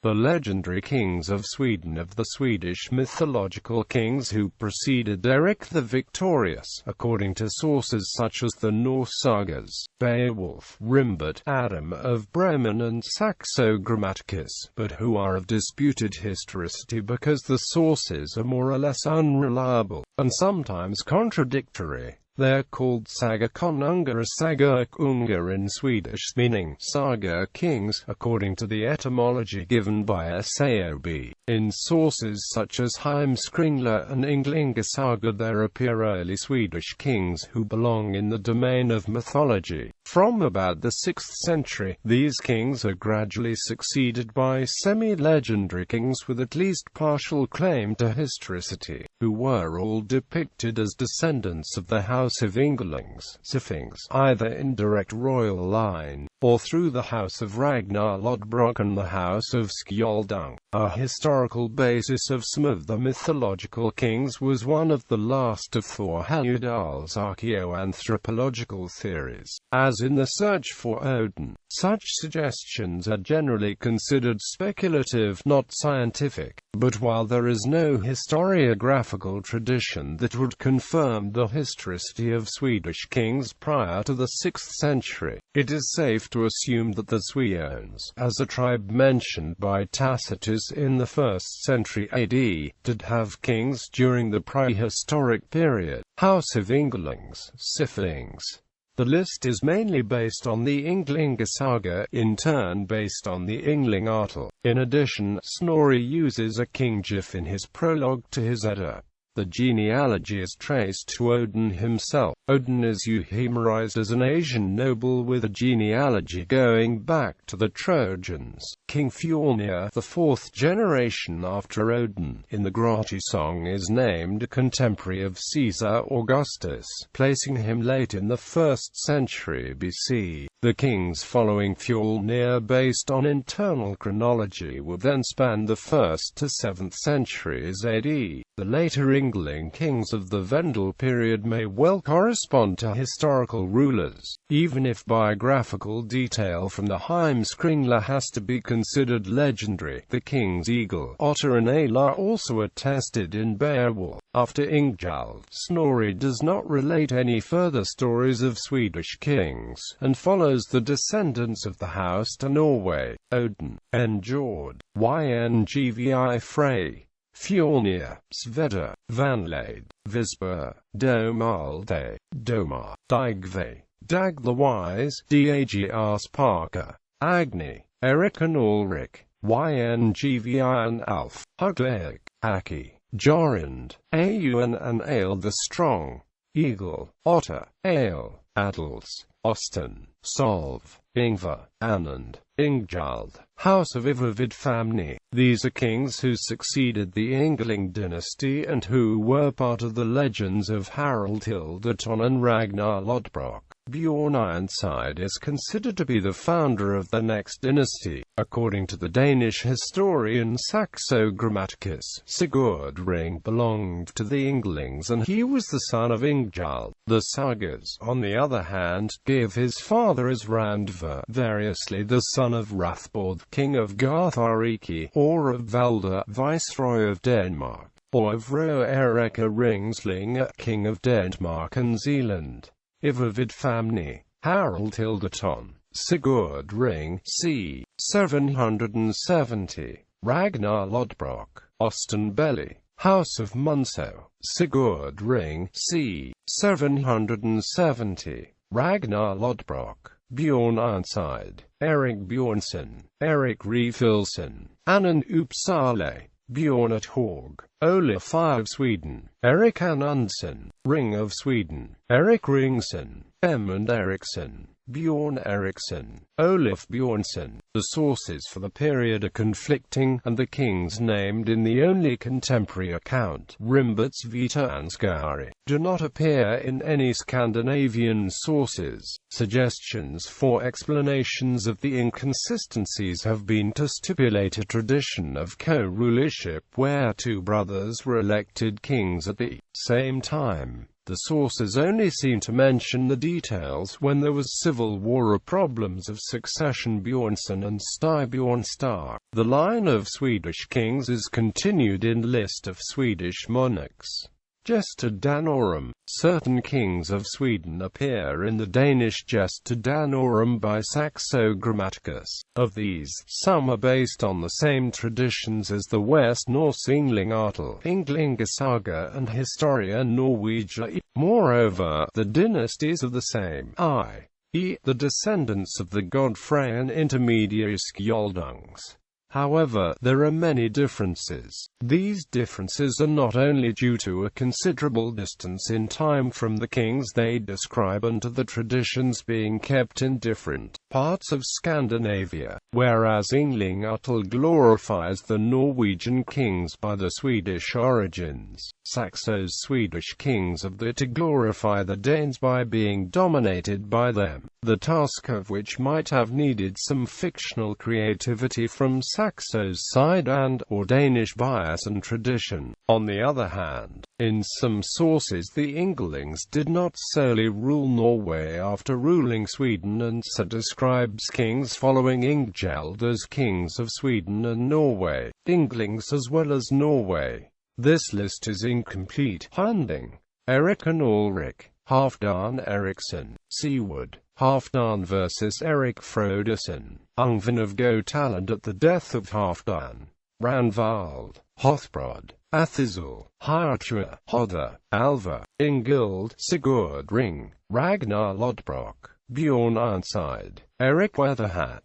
The legendary kings of Sweden, of the Swedish mythological kings who preceded Erik the Victorious, according to sources such as the Norse Sagas, Beowulf, Rimbert, Adam of Bremen and Saxo Grammaticus, but who are of disputed historicity because the sources are more or less unreliable, and sometimes contradictory. They are called sagokonungar or sagokungar in Swedish, meaning saga kings, according to the etymology given by SAOB. In sources such as Heimskringla and Ynglinga saga there appear early Swedish kings who belong in the domain of mythology. From about the 6th century, these kings are gradually succeeded by semi-legendary kings with at least partial claim to historicity, who were all depicted as descendants of the House of Ynglings, Scylfings, either in direct royal line, or through the House of Ragnar Lodbrok and the House of Skjöldung. A historical basis of some of the mythological kings was one of the last of Thor Heyerdahl's archaeoanthropological theories. As in the search for Odin, such suggestions are generally considered speculative, not scientific. But while there is no historiographical tradition that would confirm the historicity of Swedish kings prior to the 6th century, it is safe to assume that the Swedes, as a tribe mentioned by Tacitus in the 1st century AD, did have kings during the prehistoric period. House of Ynglings, Scylfings. The list is mainly based on the Ynglinga saga, in turn based on the Ynglingatal. In addition, Snorri uses a king gif in his prologue to his Edda. The genealogy is traced to Odin himself. Odin is euhemerized as an Asian noble with a genealogy going back to the Trojans. King Fjolnir, the 4th generation after Odin, in the Grati song is named a contemporary of Caesar Augustus, placing him late in the 1st century BC. The kings following Fjolnir based on internal chronology would then span the 1st to 7th centuries AD. The later Yngling kings of the Vendel period may well correspond to historical rulers, even if biographical detail from the Heimskringla has to be considered legendary. The kings Eagle, Otter and Ayla also attested in Beowulf. After Ingjald, Snorri does not relate any further stories of Swedish kings, and follows the descendants of the house to Norway: Odin, Njord, Yngvi Frey, Fjolnir, Sveda, Vanlade, Visper, Domalde, Domar, Digve, Dag the Wise, Dagr Sparker, Agni, Erik and Ulrik, Yngvi and Alf, Hugleik, Haki, Jorund, Aun and Ale the Strong, Eagle, Otter, Ale, Adels, Osten, Solv, Ingvar, Anand, Ingjald, House of Famni. These are kings who succeeded the Yngling dynasty and who were part of the legends of Harald Hildeton and Ragnar Lodbrok. Bjorn Ironside is considered to be the founder of the next dynasty. According to the Danish historian Saxo Grammaticus, Sigurdring belonged to the Ynglings and he was the son of Ingjald. The sagas, on the other hand, give his father as Randver, variously the son of Rathbord, king of Garthariki, or of Valder, viceroy of Denmark, or of Ro Erika Ringsling, king of Denmark and Zealand. Famni, Harald Hildeton, Sigurdring, c. 770, Ragnar Lodbrok, Osten Belly, House of Munso, Sigurdring, c. 770, Ragnar Lodbrok, Bjorn Ironside, Erik Bjornsson, Erik Refilson, Anand Uppsala, Bjorn at Haag, Olaf of Sweden, Erik Anundsson, Ring of Sweden, Erik Ringsson, Emund Eriksson, Bjorn Eriksson, Olaf Bjornsson. The sources for the period are conflicting, and the kings named in the only contemporary account, Rimbert's Vita Ansgari, do not appear in any Scandinavian sources. Suggestions for explanations of the inconsistencies have been to stipulate a tradition of co-rulership where two brothers were elected kings at the same time. The sources only seem to mention the details when there was civil war or problems of succession. Bjornsson and Styrbjornstar. The line of Swedish kings is continued in list of Swedish monarchs. Gesta Danorum. Certain kings of Sweden appear in the Danish Gesta Danorum by Saxo Grammaticus. Of these, some are based on the same traditions as the West Norse Ynglinga Saga and Historia Norwegia. Moreover, the dynasties are the same, i.e., the descendants of the god Frey and intermediary Skjöldungs. However, there are many differences. These differences are not only due to a considerable distance in time from the kings they describe and to the traditions being kept in different parts of Scandinavia, whereas Ynglinga glorifies the Norwegian kings by the Swedish origins. Saxo's Swedish kings of the to glorify the Danes by being dominated by them, the task of which might have needed some fictional creativity from Saxo's side and/or Danish bias and tradition. On the other hand, in some sources the Ynglings did not solely rule Norway after ruling Sweden, and so describes kings following Ingeld as kings of Sweden and Norway, Ynglings as well as Norway. This list is incomplete. Hunding, Erik and Ulrik, Halfdan Eriksson, Seawood, Halfdan vs. Erik Froderson, Ungven of Gotaland at the death of Halfdan, Ranvald, Hothbrod, Athizel, Hjartra, Hodder, Alva, Ingeld, Sigurd Ring, Ragnar Lodbrok, Bjorn Ironside, Eric Weatherhat,